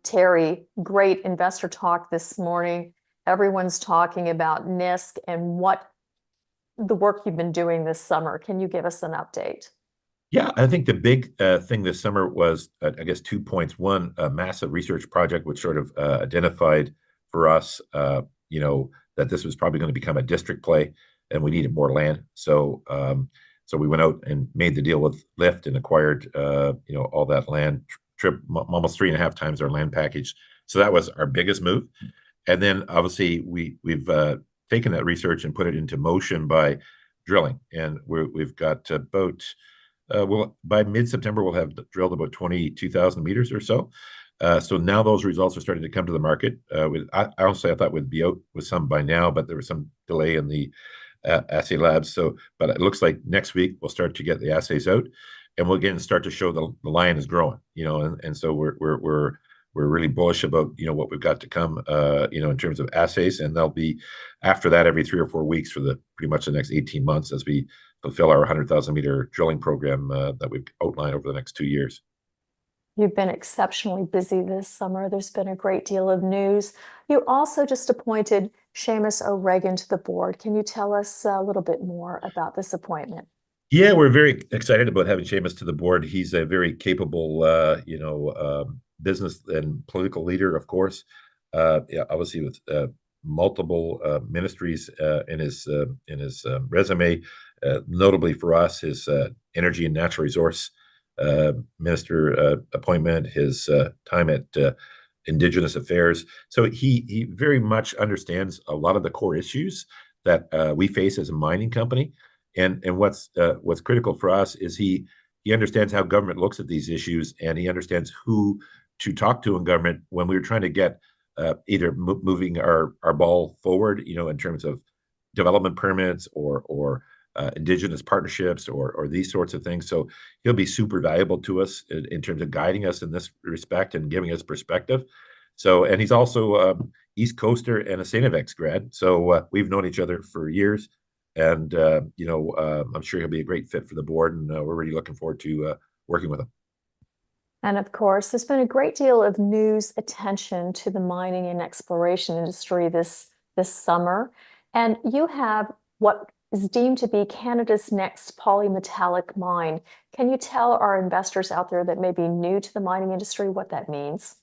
Terry, great investor talk this morning. Everyone's talking about Nisk and what the work you've been doing this summer. Can you give us an update? Yeah, I think the big thing this summer was, I guess, 2 points. One, a massive research project which sort of identified for us, that this was probably going to become a district play, and we needed more land. So we went out and made the deal with Lyft and acquired, all that land, almost 3.5 times our land package. So that was our biggest move. And then obviously we've taken that research and put it into motion by drilling, and we've got about by mid-September, we'll have drilled about 22,000 meters or so. So now those results are starting to come to the market. I honestly, I thought we'd be out with some by now, but there was some delay in the assay labs. But it looks like next week we'll start to get the assays out, and we'll again start to show the lion is growing. And so we're really bullish about what we've got to come, in terms of assays, and they'll be after that every 3 or 4 weeks for pretty much the next 18 months as we fulfill our 100,000 meter drilling program that we've outlined over the next 2 years. You've been exceptionally busy this summer. There's been a great deal of news. You also just appointed Seamus O'Regan to the board. Can you tell us a little bit more about this appointment? Yeah, we're very excited about having Seamus to the board. He's a very capable, business and political leader, of course. Yeah, obviously with multiple ministries in his resume. Notably for us, his energy and natural resource minister appointment, his time at Indigenous Affairs. So he very much understands a lot of the core issues that we face as a mining company. And what's critical for us is he understands how government looks at these issues, and he understands who to talk to in government when we were trying to get either moving our ball forward, in terms of development permits or Indigenous partnerships or these sorts of things. So he'll be super valuable to us in terms of guiding us in this respect and giving us perspective. And he's also East Coaster and a St. FX grad. So we've known each other for years, and I'm sure he'll be a great fit for the board, and we're really looking forward to working with him. And of course, there's been a great deal of news attention to the mining and exploration industry this summer. And you have what is deemed to be Canada's next polymetallic mine. Can you tell our investors out there that may be new to the mining industry what that means?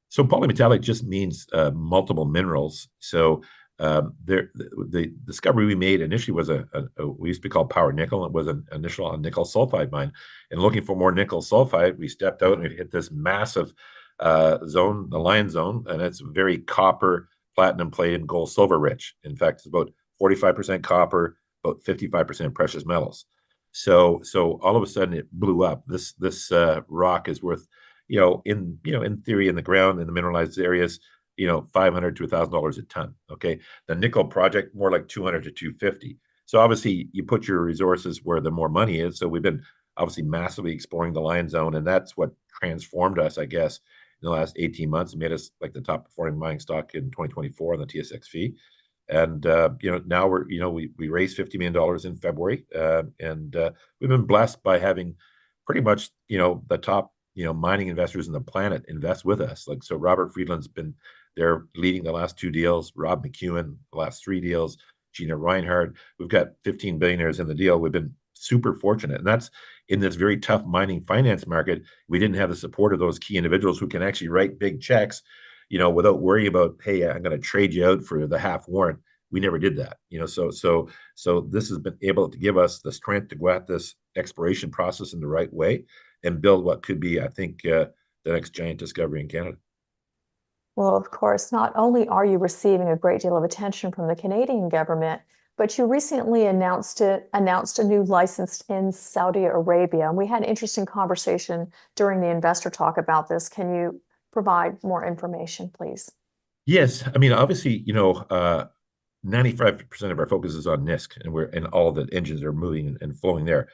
So polymetallic just means multiple minerals. So the discovery we made initially was we used to be called Power Nickel. It was an initial nickel sulfide mine, and looking for more nickel sulfide, we stepped out and we hit this massive zone, the Lion Zone, and it's very copper, platinum, palladium, gold, silver rich. In fact, it's about 45% copper, about 55% precious metals. So all of a sudden it blew up. This rock is worth, in theory, in the ground, in the mineralized areas, $500 to $1,000 a ton. Okay, the nickel project more like 200 to 250. So obviously you put your resources where the more money is. So we've been obviously massively exploring the Lion Zone, and that's what transformed us, I guess, in the last 18 months, and made us like the top performing mining stock in 2024 on the TSXV. And now we raised $50 million in February, and we've been blessed by having pretty much the top mining investors in the planet invest with us. Like, so Robert Friedland's been there leading the last 2 deals, Rob McEwen the last 3 deals, Gina Reinhardt. We've got 15 billionaires in the deal. We've been super fortunate, and that's in this very tough mining finance market. We didn't have the support of those key individuals who can actually write big checks, without worrying about, hey, I'm going to trade you out for the half warrant. We never did that, so this has been able to give us the strength to go at this exploration process in the right way and build what could be, I think, the next giant discovery in Canada. Well, of course, not only are you receiving a great deal of attention from the Canadian government, but you recently announced a new license in Saudi Arabia. And we had an interesting conversation during the investor talk about this. Can you provide more information, please? Yes, I mean, obviously, 95% of our focus is on Nisk, and all the engines are moving and flowing there.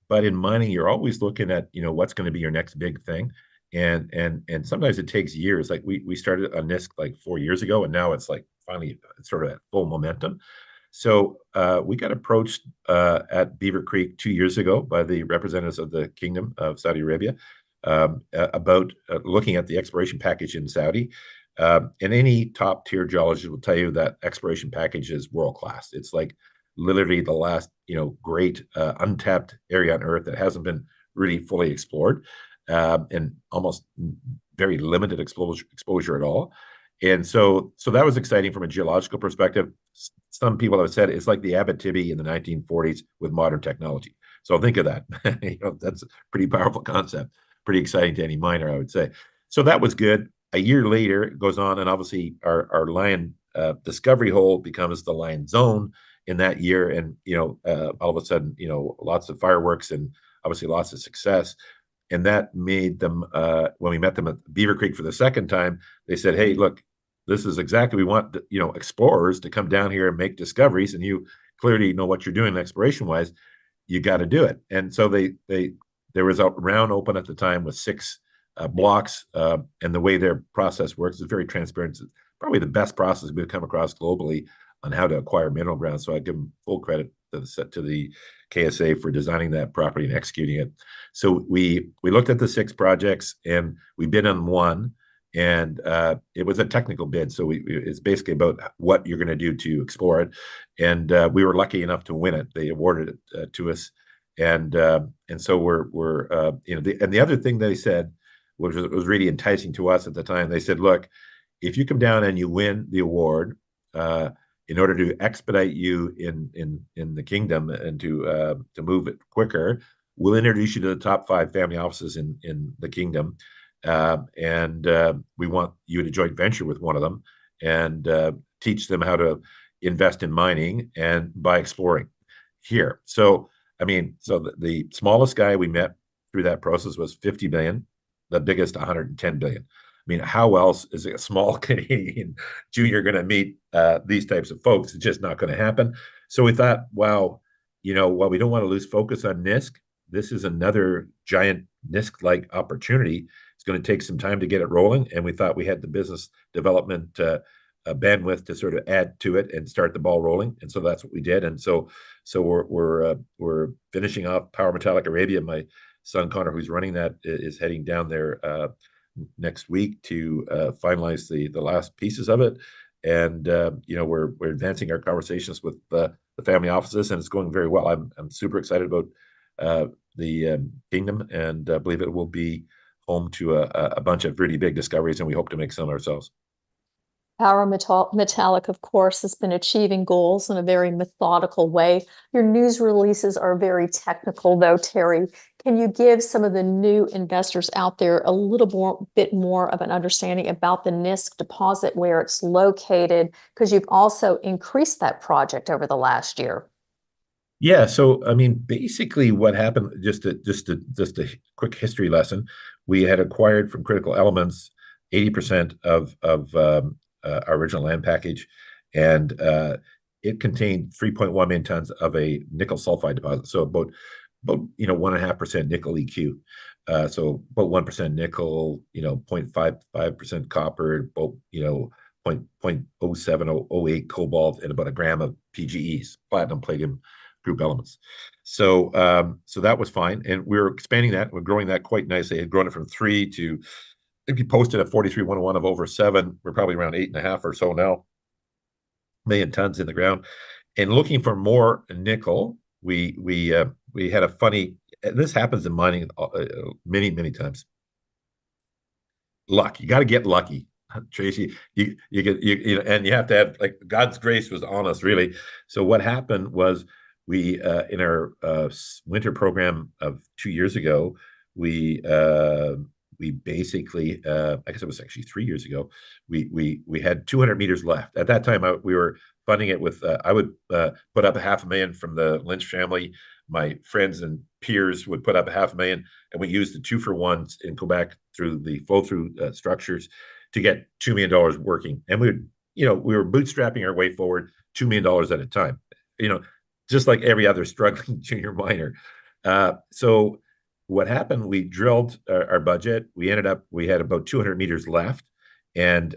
But in mining, you're always looking at, what's going to be your next big thing. And sometimes it takes years. Like we started on Nisk like 4 years ago, and now it's like finally it's sort of at full momentum. So we got approached at Beaver Creek 2 years ago by the representatives of the Kingdom of Saudi Arabia about looking at the exploration package in Saudi. And any top tier geologist will tell you that exploration package is world class. It's like literally the last, great untapped area on Earth that hasn't been really fully explored, and almost very limited exposure at all. And so that was exciting from a geological perspective. Some people have said it's like the Abitibi in the 1940s with modern technology. So think of that. That's a pretty powerful concept. Pretty exciting to any miner, I would say. So that was good. A year later, it goes on, and obviously our Lion discovery hole becomes the Lion zone in that year, and all of a sudden, lots of fireworks and obviously lots of success. And that made them, when we met them at Beaver Creek for the second time, they said, "Hey, look, this is exactly we want, explorers to come down here and make discoveries, and you clearly know what you're doing exploration wise. You got to do it." And so there was a round open at the time with six blocks, and the way their process works is very transparent. It's probably the best process we've come across globally on how to acquire mineral grounds. So I give them full credit to the KSA for designing that property and executing it. So we looked at the six projects and we bid on one, and it was a technical bid. So it's basically about what you're going to do to explore it, and we were lucky enough to win it. They awarded it to us, and so we're and the other thing they said, which was really enticing to us at the time, they said, "Look, if you come down and you win the award, in order to expedite you in the kingdom and to move it quicker, we'll introduce you to the top 5 family offices in the kingdom, and we want you to joint venture with one of them and teach them how to invest in mining and by exploring here." So I mean, so the smallest guy we met through that process was 50 billion, the biggest 110 billion. I mean, how else is a small Canadian junior going to meet these types of folks? It's just not going to happen. So we thought, wow, while we don't want to lose focus on Nisk, this is another giant Nisk-like opportunity. It's going to take some time to get it rolling. And we thought we had the business development bandwidth to sort of add to it and start the ball rolling. And so that's what we did. And so we're finishing off Polymetallic Arabia. My son Connor, who's running that, is heading down there next week to finalize the last pieces of it. And we're advancing our conversations with the family offices, and it's going very well. I'm super excited about the kingdom, and believe it will be home to a bunch of really big discoveries, and we hope to make some ourselves. Polymetallic, of course, has been achieving goals in a very methodical way. Your news releases are very technical, though, Terry. Can you give some of the new investors out there a little bit more of an understanding about the Nisk deposit, where it's located? Because you've also increased that project over the last year. Yeah, so I mean, basically, what happened? Just a quick history lesson. We had acquired from Critical Elements 80% of our original land package, and it contained 3.1 million tons of a nickel sulfide deposit. So about 1.5% nickel EQ. So about 1% nickel, 0.55% copper, about 0.0708 cobalt, and about a gram of PGEs, platinum palladium group elements. So that was fine, and we were expanding that. We're growing that quite nicely. Had grown it from 3 to, if you posted a 43-101 of over 7, we're probably around 8.5 or so now, million tons in the ground. And looking for more nickel, we had a funny. This happens in mining many times. Luck. You got to get lucky, Tracy. You and you have to have, like, God's grace was on us, really. So what happened was we in our winter program of 2 years ago, we basically, I guess it was actually 3 years ago, we had 200 meters left. At that time, we were funding it with, I would put up $500,000 from the Lynch family. My friends and peers would put up $500,000, and we used the 2-for-1s in Quebec through the flow-through structures to get $2 million working. And we were bootstrapping our way forward, $2 million at a time, just like every other struggling junior miner. So what happened, we drilled our budget. We had about 200 meters left. And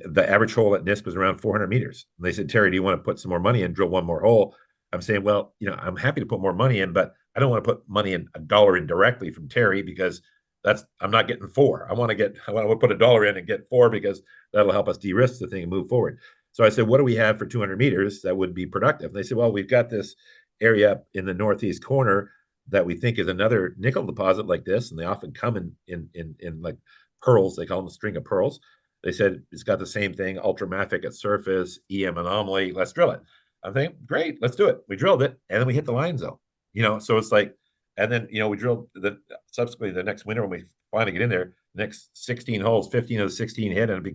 the average hole at Nisk was around 400 meters. And they said, Terry, do you want to put some more money in, drill one more hole? I'm saying, well, I'm happy to put more money in, but I don't want to put money in $1 in directly from Terry because I'm not getting four. I want to put $1 in and get four because that'll help us de-risk the thing and move forward. So I said, what do we have for 200 meters that would be productive? And they said, well, we've got this area in the northeast corner that we think is another nickel deposit like this, and they often come in like pearls. They call them a string of pearls. They said it's got the same thing, ultramafic at surface, EM anomaly. Let's drill it. I'm thinking, great, let's do it. We drilled it, and then we hit the line zone. So it's like, and then we drilled subsequently the next winter when we finally get in there. Next 16 holes, 15 of the 16 hit, and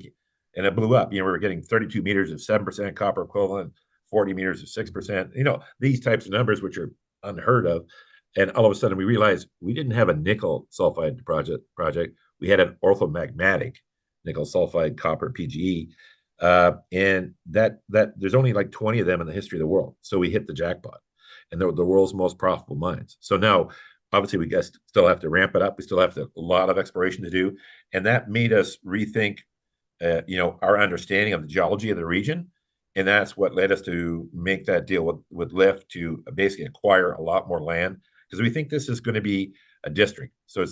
it blew up. We were getting 32 meters of 7% copper equivalent, 40 meters of 6%. These types of numbers, which are unheard of. And all of a sudden, we realized we didn't have a nickel sulfide project. We had an orthomagmatic nickel sulfide copper PGE, and that there's only like 20 of them in the history of the world. So we hit the jackpot, and they're the world's most profitable mines. So now, obviously, we guys still have to ramp it up. We still have a lot of exploration to do, and that made us rethink, our understanding of the geology of the region. And that's what led us to make that deal with Lyft to basically acquire a lot more land, because we think this is going to be a district. So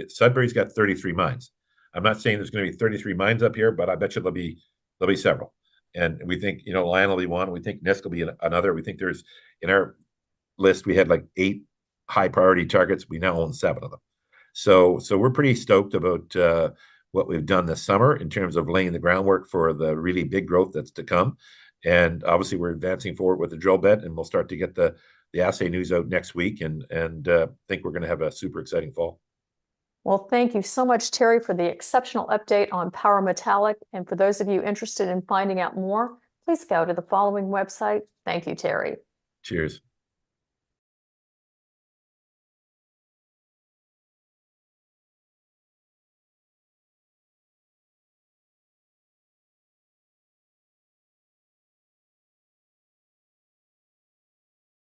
Sudbury's got 33 mines. I'm not saying there's going to be 33 mines up here, but I bet you there'll be several. And we think, Lion will be one. We think Nisk will be another. We think there's, in our list, we had like 8 high priority targets. We now own 7 of them. So we're pretty stoked about what we've done this summer in terms of laying the groundwork for the really big growth that's to come. And obviously, we're advancing forward with the drill bit, and we'll start to get the assay news out next week, and think we're going to have a super exciting fall. Well, thank you so much, Terry, for the exceptional update on Polymetallic. And for those of you interested in finding out more, please go to the following website. Thank you, Terry. Cheers.